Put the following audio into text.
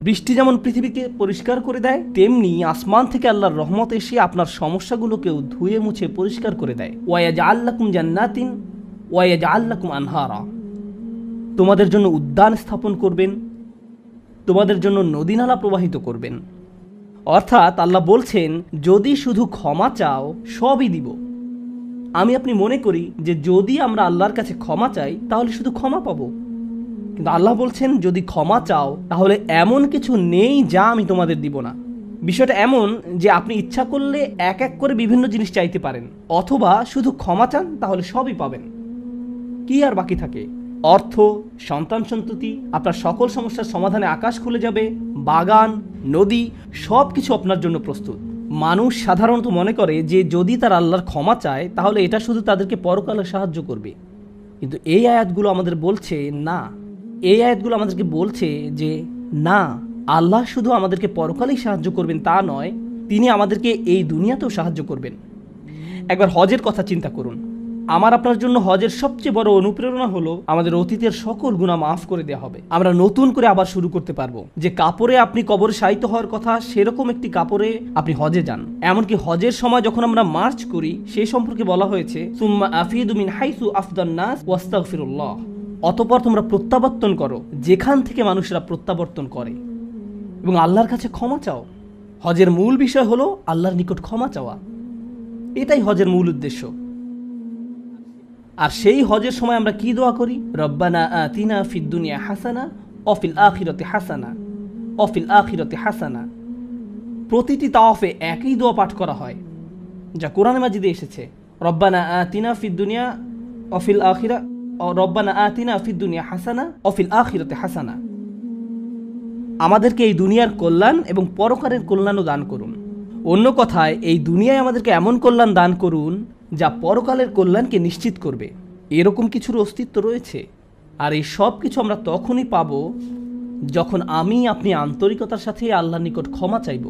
বৃষ্টি যেমন পৃথিবীকে পরিষ্কার করে দেয়, তেমনি আসমান থেকে আল্লাহর রহমত এসে আপনার সমস্যাগুলোকেও ধুয়ে মুছে পরিষ্কার করে দেয়। ওয়ায়াজআল লাকুম জান্নাতিন ওয়ায়াজআল লাকুম আনহারা, তোমাদের জন্য উদ্যান স্থাপন করবেন, তোমাদের জন্য নদীনালা প্রবাহিত করবেন। অর্থাৎ আল্লাহ বলছেন, যদি শুধু ক্ষমা চাও সবই দিব। আমি আপনি মনে করি যে যদি আমরা আল্লাহর কাছে ক্ষমা চাই তাহলে শুধু ক্ষমা পাবো, কিন্তু আল্লাহ বলছেন যদি ক্ষমা চাও তাহলে এমন কিছু নেই যা আমি তোমাদের দিব না। বিষয়টা এমন যে আপনি ইচ্ছা করলে এক এক করে বিভিন্ন জিনিস চাইতে পারেন, অথবা শুধু ক্ষমা চান তাহলে সবই পাবেন। কি আর বাকি থাকে? অর্থ, সন্তান সন্ততি, আপনার সকল সমস্যার সমাধানে আকাশ খুলে যাবে, বাগান, নদী, সব কিছু আপনার জন্য প্রস্তুত। মানুষ সাধারণত মনে করে যে যদি তার আল্লাহর ক্ষমা চায় তাহলে এটা শুধু তাদেরকে পরকালে সাহায্য করবে, কিন্তু এই আয়াতগুলো আমাদের বলছে না। এই আয়াতগুলো আমাদেরকে বলছে যে না, আল্লাহ শুধু আমাদেরকে পরকালেই সাহায্য করবেন তা নয়, তিনি আমাদেরকে এই দুনিয়াতেও সাহায্য করবেন। একবার হজের কথা চিন্তা করুন। আমার আপনার জন্য হজের সবচেয়ে বড় অনুপ্রেরণা হলো আমাদের অতীতের সকল গুনাহ মাফ করে দেওয়া হবে, আমরা নতুন করে আবার শুরু করতে পারবো। যে কাপড়ে আপনি কবরে শায়িত হওয়ার কথা, সেরকম একটি কাপড়ে আপনি হজে যান। এমনকি হজের সময় যখন আমরা মার্চ করি সেই সম্পর্কে বলা হয়েছে, সুম্মা আফিদু মিন হাইসু আফদান নাস ওয়াস্তাগফিরুল্লাহ, অতঃপর তোমরা প্রত্যাবর্তন করো যেখান থেকে মানুষরা প্রত্যাবর্তন করে, এবং আল্লাহর কাছে ক্ষমা চাও। হজের মূল বিষয় হলো আল্লাহর নিকট ক্ষমা চাওয়া, এটাই হজের মূল উদ্দেশ্য। আর সেই হজের সময় আমরা কি দোয়া করি? রব্বানা আতিনা ফিদ দুনিয়া হাসানা অফিল আখিরাতি হাসানা অফিল আখিরাতি হাসানা। প্রতিটি তাওয়াফে একই দোয়া পাঠ করা হয়, যা কোরআনে মাজিদে এসেছে। রব্বানা আতিনা ফিদ দুনিয়া অফিল আখিরা রব্বানা আতিনা ফিদ দুনিয়া হাসানা অফিল আখিরাতি হাসানা। আমাদেরকে এই দুনিয়ার কল্যাণ এবং পরকালের কল্যাণও দান করুন। অন্য কথায়, এই দুনিয়ায় আমাদেরকে এমন কল্যাণ দান করুন যা পরকালের কল্যাণকে নিশ্চিত করবে। এরকম কিছুর অস্তিত্ব রয়েছে, আর এই সব কিছু আমরা তখনই পাবো যখন আমি আপনি আন্তরিকতার সাথে আল্লাহর নিকট ক্ষমা চাইব।